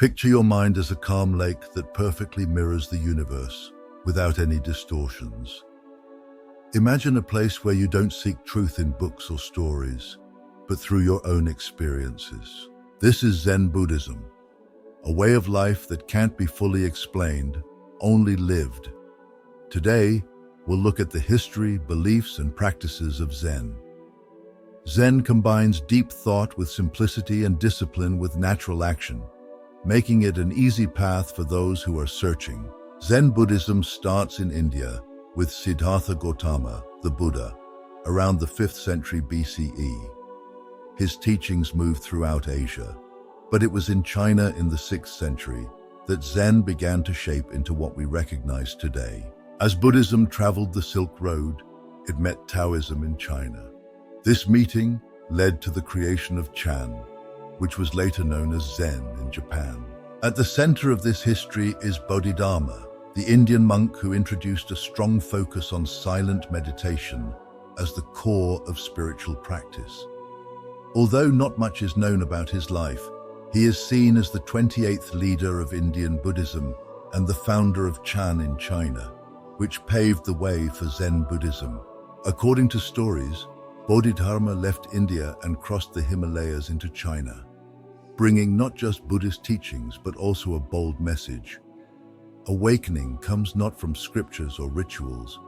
Picture your mind as a calm lake that perfectly mirrors the universe without any distortions. Imagine a place where you don't seek truth in books or stories, but through your own experiences. This is Zen Buddhism, a way of life that can't be fully explained, only lived. Today, we'll look at the history, beliefs, and practices of Zen. Zen combines deep thought with simplicity and discipline with natural action, making it an easy path for those who are searching. Zen Buddhism starts in India with Siddhartha Gautama, the Buddha, around the 5th century BCE. His teachings moved throughout Asia, but it was in China in the 6th century that Zen began to shape into what we recognize today. As Buddhism traveled the Silk Road, it met Taoism in China. This meeting led to the creation of Chan, which was later known as Zen in Japan. At the center of this history is Bodhidharma, the Indian monk who introduced a strong focus on silent meditation as the core of spiritual practice. Although not much is known about his life, he is seen as the 28th leader of Indian Buddhism and the founder of Chan in China, which paved the way for Zen Buddhism. According to stories, Bodhidharma left India and crossed the Himalayas into China, bringing not just Buddhist teachings but also a bold message. Awakening comes not from scriptures or rituals,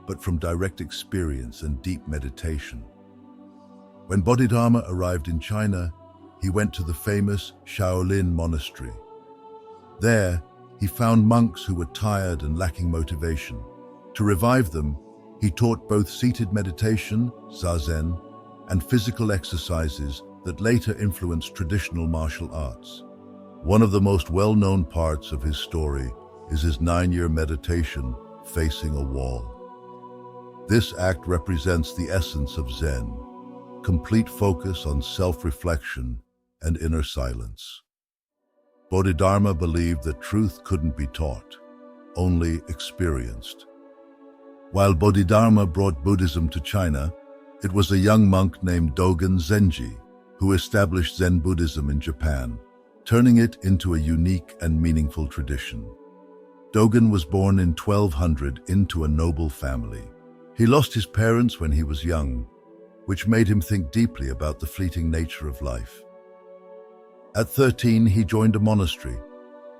but from direct experience and deep meditation. When Bodhidharma arrived in China, he went to the famous Shaolin monastery. There, he found monks who were tired and lacking motivation. To revive them, he taught both seated meditation, Zazen, and physical exercises that later influenced traditional martial arts. One of the most well-known parts of his story is his 9-year meditation facing a wall. This act represents the essence of Zen, complete focus on self-reflection and inner silence. Bodhidharma believed that truth couldn't be taught, only experienced. While Bodhidharma brought Buddhism to China, it was a young monk named Dogen Zenji who established Zen Buddhism in Japan, turning it into a unique and meaningful tradition. Dogen was born in 1200 into a noble family. He lost his parents when he was young, which made him think deeply about the fleeting nature of life. At 13, he joined a monastery,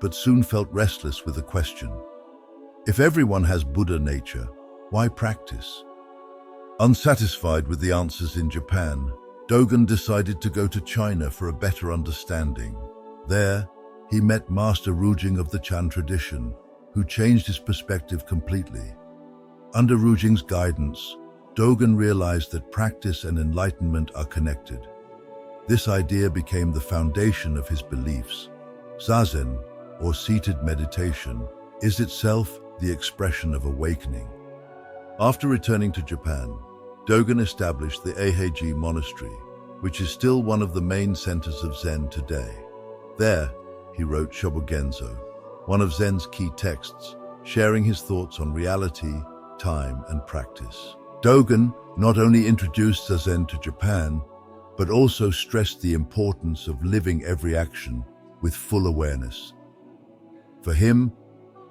but soon felt restless with a question. If everyone has Buddha nature, why practice? Unsatisfied with the answers in Japan, Dogen decided to go to China for a better understanding. There, he met Master Rujing of the Chan tradition, who changed his perspective completely. Under Rujing's guidance, Dogen realized that practice and enlightenment are connected. This idea became the foundation of his beliefs. Zazen, or seated meditation, is itself the expression of awakening. After returning to Japan, Dogen established the Eiheiji Monastery, which is still one of the main centers of Zen today. There, he wrote Shobogenzo, one of Zen's key texts, sharing his thoughts on reality, time, and practice. Dogen not only introduced Zazen to Japan, but also stressed the importance of living every action with full awareness. For him,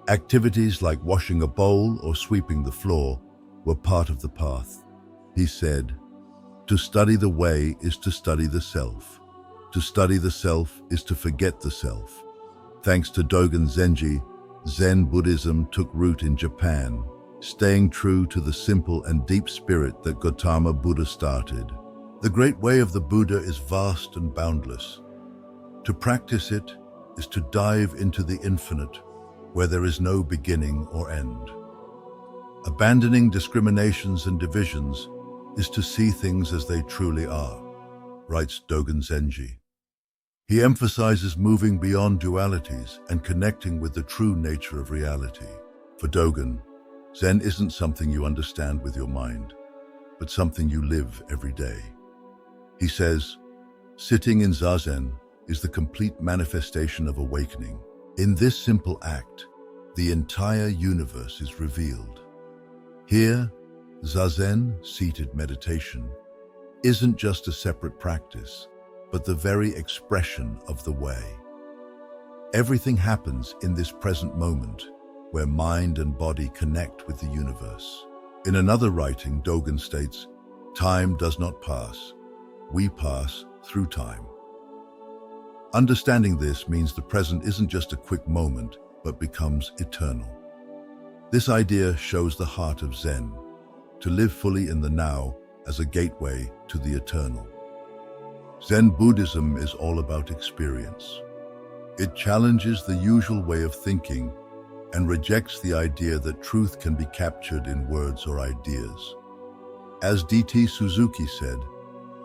activities like washing a bowl or sweeping the floor were part of the path. He said, "To study the way is to study the self. To study the self is to forget the self." Thanks to Dogen Zenji, Zen Buddhism took root in Japan, staying true to the simple and deep spirit that Gautama Buddha started. The great way of the Buddha is vast and boundless. To practice it is to dive into the infinite, where there is no beginning or end. Abandoning discriminations and divisions is to see things as they truly are, writes Dogen Zenji. He emphasizes moving beyond dualities and connecting with the true nature of reality. For Dogen, Zen isn't something you understand with your mind, but something you live every day. He says, sitting in Zazen is the complete manifestation of awakening. In this simple act, the entire universe is revealed. Here, Zazen, seated meditation, isn't just a separate practice, but the very expression of the way. Everything happens in this present moment, where mind and body connect with the universe. In another writing, Dogen states, "Time does not pass. We pass through time." Understanding this means the present isn't just a quick moment, but becomes eternal. This idea shows the heart of Zen, to live fully in the now as a gateway to the eternal. Zen Buddhism is all about experience. It challenges the usual way of thinking and rejects the idea that truth can be captured in words or ideas. As D.T. Suzuki said,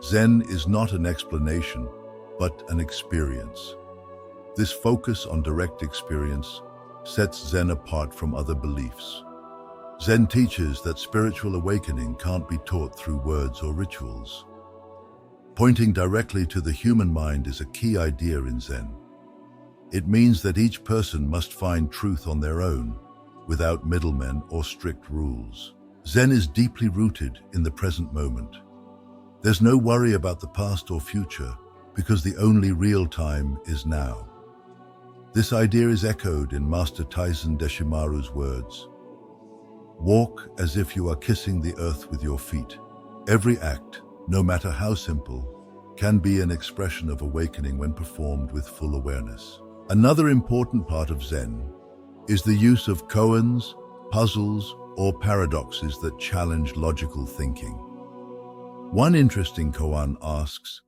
Zen is not an explanation, but an experience. This focus on direct experience sets Zen apart from other beliefs. Zen teaches that spiritual awakening can't be taught through words or rituals. Pointing directly to the human mind is a key idea in Zen. It means that each person must find truth on their own, without middlemen or strict rules. Zen is deeply rooted in the present moment. There's no worry about the past or future, because the only real time is now. This idea is echoed in Master Taisen Deshimaru's words, "Walk as if you are kissing the earth with your feet." Every act, no matter how simple, can be an expression of awakening when performed with full awareness. Another important part of Zen is the use of koans, puzzles, or paradoxes that challenge logical thinking. One interesting koan asks,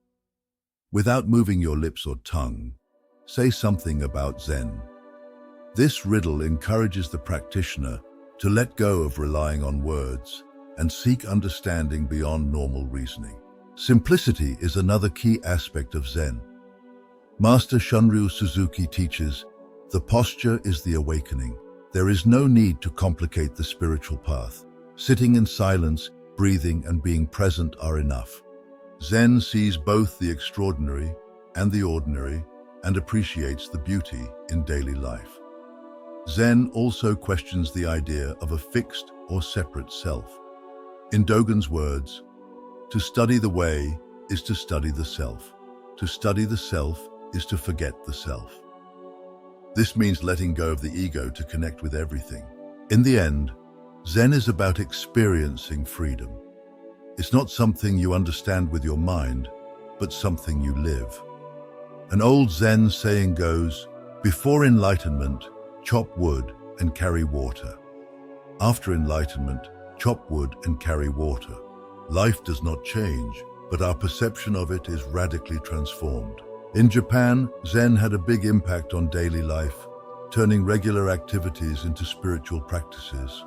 "Without moving your lips or tongue, say something about Zen." This riddle encourages the practitioner to let go of relying on words and seek understanding beyond normal reasoning. Simplicity is another key aspect of Zen. Master Shunryu Suzuki teaches, "The posture is the awakening. There is no need to complicate the spiritual path. Sitting in silence, breathing, and being present are enough." Zen sees both the extraordinary and the ordinary and appreciates the beauty in daily life. Zen also questions the idea of a fixed or separate self. In Dogen's words, "To study the way is to study the self. To study the self is to forget the self." This means letting go of the ego to connect with everything. In the end, Zen is about experiencing freedom. It's not something you understand with your mind, but something you live. An old Zen saying goes, "Before enlightenment, chop wood and carry water. After enlightenment, chop wood and carry water." Life does not change, but our perception of it is radically transformed. In Japan, Zen had a big impact on daily life, turning regular activities into spiritual practices.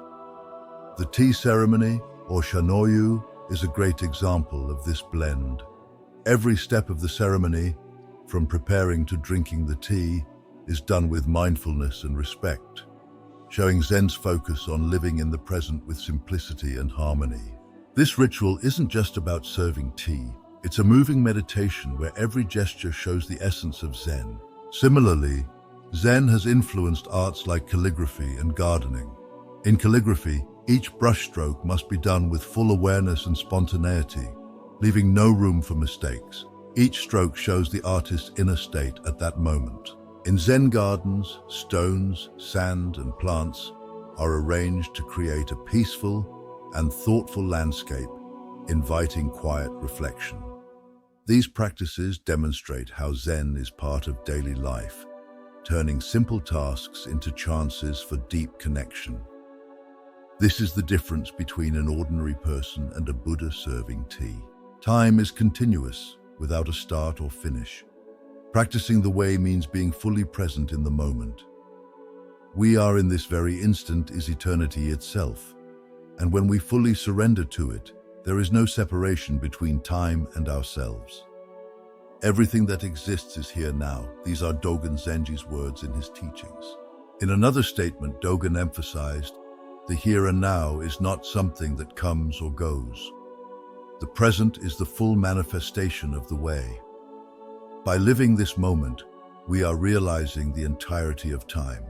The tea ceremony, or shanoyu, is a great example of this blend. Every step of the ceremony, from preparing to drinking the tea, is done with mindfulness and respect, showing Zen's focus on living in the present with simplicity and harmony. This ritual isn't just about serving tea. It's a moving meditation where every gesture shows the essence of Zen. Similarly, Zen has influenced arts like calligraphy and gardening. In calligraphy, each brushstroke must be done with full awareness and spontaneity, leaving no room for mistakes. Each stroke shows the artist's inner state at that moment. In Zen gardens, stones, sand, and plants are arranged to create a peaceful and thoughtful landscape, inviting quiet reflection. These practices demonstrate how Zen is part of daily life, turning simple tasks into chances for deep connection. This is the difference between an ordinary person and a Buddha serving tea. Time is continuous, without a start or finish. Practicing the way means being fully present in the moment. We are in this very instant is eternity itself, and when we fully surrender to it, there is no separation between time and ourselves. Everything that exists is here now. These are Dogen Zenji's words in his teachings. In another statement, Dogen emphasized, "The here and now is not something that comes or goes. The present is the full manifestation of the way." By living this moment, we are realizing the entirety of time.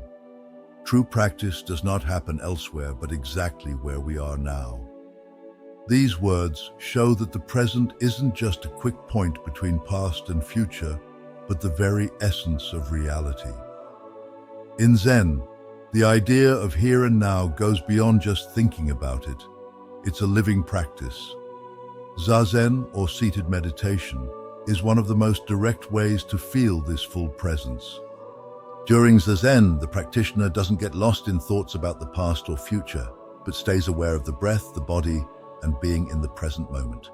True practice does not happen elsewhere but exactly where we are now. These words show that the present isn't just a quick point between past and future, but the very essence of reality. In Zen, the idea of here and now goes beyond just thinking about it. It's a living practice. Zazen, or seated meditation, is one of the most direct ways to feel this full presence. During Zazen, the practitioner doesn't get lost in thoughts about the past or future, but stays aware of the breath, the body, and being in the present moment.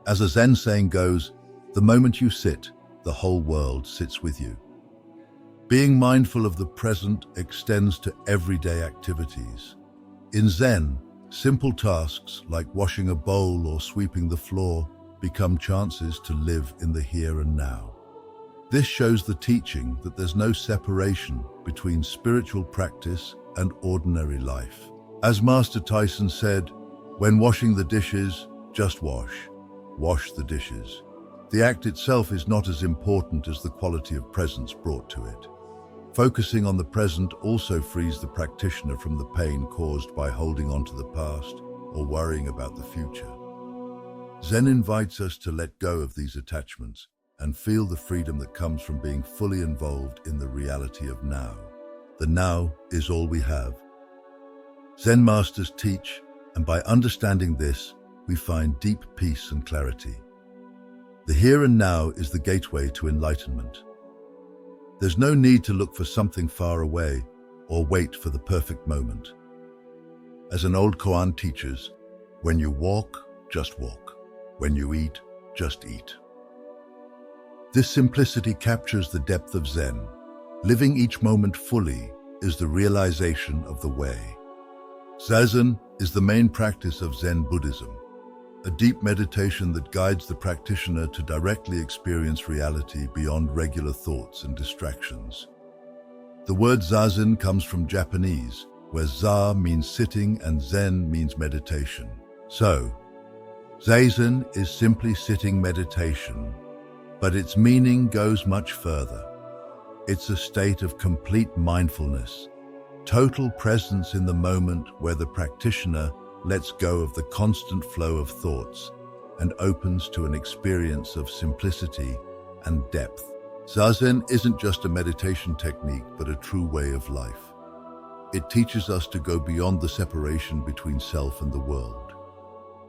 As a Zen saying goes, the moment you sit, the whole world sits with you. Being mindful of the present extends to everyday activities. In Zen, simple tasks like washing a bowl or sweeping the floor become chances to live in the here and now. This shows the teaching that there's no separation between spiritual practice and ordinary life. As Master Tyson said, when washing the dishes, just wash. Wash the dishes. The act itself is not as important as the quality of presence brought to it. Focusing on the present also frees the practitioner from the pain caused by holding on to the past or worrying about the future. Zen invites us to let go of these attachments and feel the freedom that comes from being fully involved in the reality of now. The now is all we have. Zen masters teach, and by understanding this, we find deep peace and clarity. The here and now is the gateway to enlightenment. There's no need to look for something far away or wait for the perfect moment. As an old koan teaches, when you walk, just walk. When you eat, just eat. This simplicity captures the depth of Zen. Living each moment fully is the realization of the way. Zazen is the main practice of Zen Buddhism, a deep meditation that guides the practitioner to directly experience reality beyond regular thoughts and distractions. The word Zazen comes from Japanese, where Za means sitting and Zen means meditation. So, Zazen is simply sitting meditation, but its meaning goes much further. It's a state of complete mindfulness, total presence in the moment where the practitioner lets go of the constant flow of thoughts and opens to an experience of simplicity and depth. Zazen isn't just a meditation technique, but a true way of life. It teaches us to go beyond the separation between self and the world,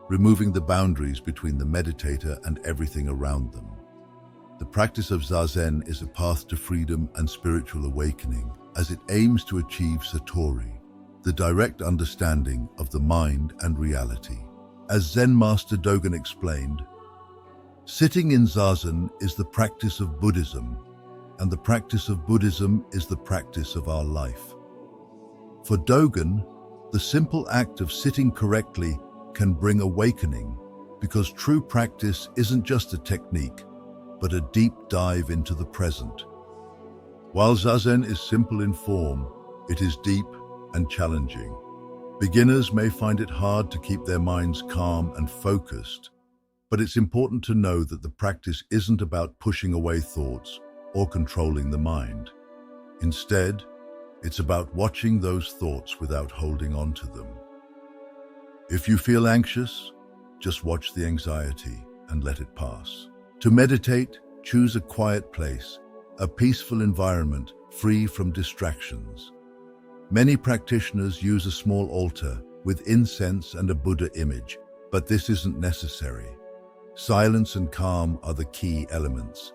removing the boundaries between the meditator and everything around them. The practice of Zazen is a path to freedom and spiritual awakening, as it aims to achieve Satori, the direct understanding of the mind and reality. As Zen Master Dogen explained, sitting in Zazen is the practice of Buddhism, and the practice of Buddhism is the practice of our life. For Dogen, the simple act of sitting correctly can bring awakening, because true practice isn't just a technique, but a deep dive into the present. While Zazen is simple in form, it is deep and challenging. Beginners may find it hard to keep their minds calm and focused, but it's important to know that the practice isn't about pushing away thoughts or controlling the mind. Instead, it's about watching those thoughts without holding on to them. If you feel anxious, just watch the anxiety and let it pass. To meditate, choose a quiet place, a peaceful environment free from distractions. Many practitioners use a small altar with incense and a Buddha image, but this isn't necessary. Silence and calm are the key elements.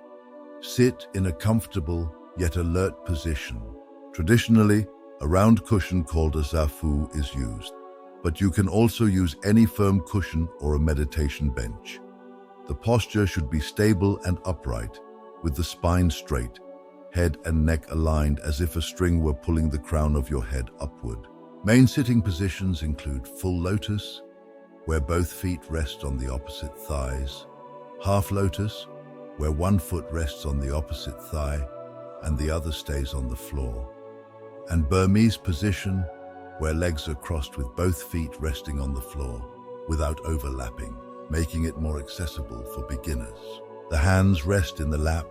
Sit in a comfortable yet alert position. Traditionally, a round cushion called a zafu is used, but you can also use any firm cushion or a meditation bench. The posture should be stable and upright, with the spine straight, head and neck aligned as if a string were pulling the crown of your head upward. Main sitting positions include full lotus, where both feet rest on the opposite thighs, half lotus, where one foot rests on the opposite thigh and the other stays on the floor, and Burmese position, where legs are crossed with both feet resting on the floor without overlapping, making it more accessible for beginners. The hands rest in the lap,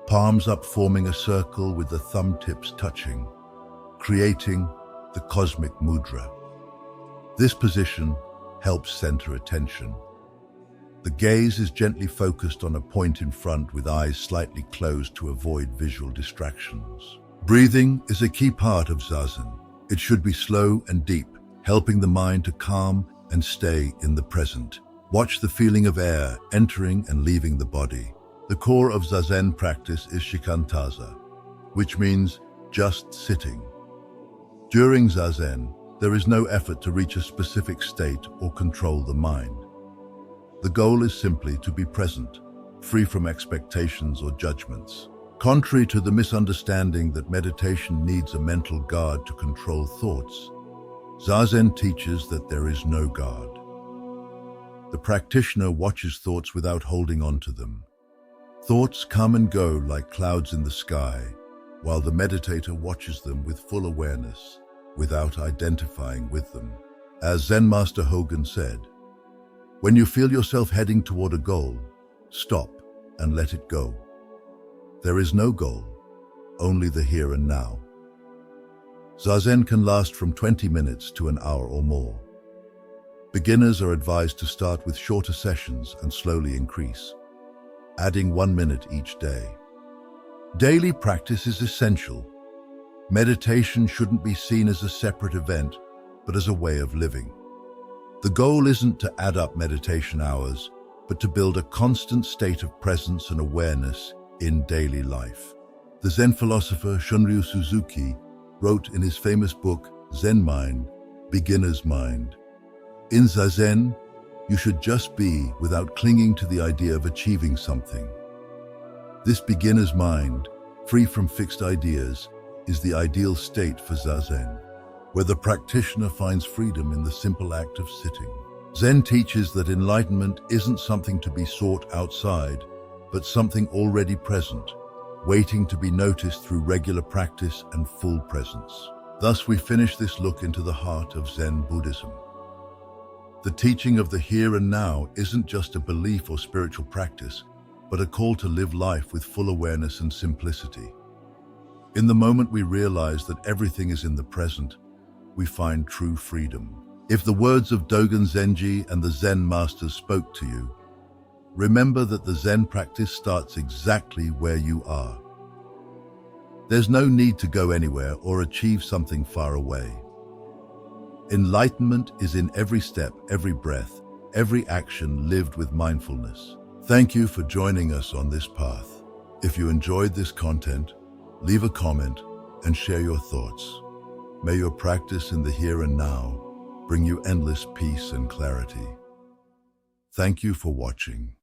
palms up forming a circle with the thumb tips touching, creating the cosmic mudra. This position helps center attention. The gaze is gently focused on a point in front with eyes slightly closed to avoid visual distractions. Breathing is a key part of Zazen. It should be slow and deep, helping the mind to calm and stay in the present. Watch the feeling of air entering and leaving the body. The core of Zazen practice is shikantaza, which means just sitting. During Zazen, there is no effort to reach a specific state or control the mind. The goal is simply to be present, free from expectations or judgments. Contrary to the misunderstanding that meditation needs a mental guard to control thoughts, Zazen teaches that there is no guard. The practitioner watches thoughts without holding on to them. Thoughts come and go like clouds in the sky, while the meditator watches them with full awareness, without identifying with them. As Zen Master Hogan said, "When you feel yourself heading toward a goal, stop and let it go. There is no goal, only the here and now." Zazen can last from 20 minutes to an hour or more. Beginners are advised to start with shorter sessions and slowly increase, adding 1 minute each day. Daily practice is essential. Meditation shouldn't be seen as a separate event, but as a way of living. The goal isn't to add up meditation hours, but to build a constant state of presence and awareness in daily life. The Zen philosopher Shunryu Suzuki wrote in his famous book, Zen Mind, Beginner's Mind, "In Zazen, you should just be without clinging to the idea of achieving something." This beginner's mind, free from fixed ideas, is the ideal state for Zazen, where the practitioner finds freedom in the simple act of sitting. Zen teaches that enlightenment isn't something to be sought outside, but something already present, waiting to be noticed through regular practice and full presence. Thus we finish this look into the heart of Zen Buddhism. The teaching of the here and now isn't just a belief or spiritual practice, but a call to live life with full awareness and simplicity. In the moment we realize that everything is in the present, we find true freedom. If the words of Dogen Zenji and the Zen masters spoke to you, remember that the Zen practice starts exactly where you are. There's no need to go anywhere or achieve something far away. Enlightenment is in every step, every breath, every action lived with mindfulness. Thank you for joining us on this path. If you enjoyed this content, leave a comment and share your thoughts. May your practice in the here and now bring you endless peace and clarity. Thank you for watching.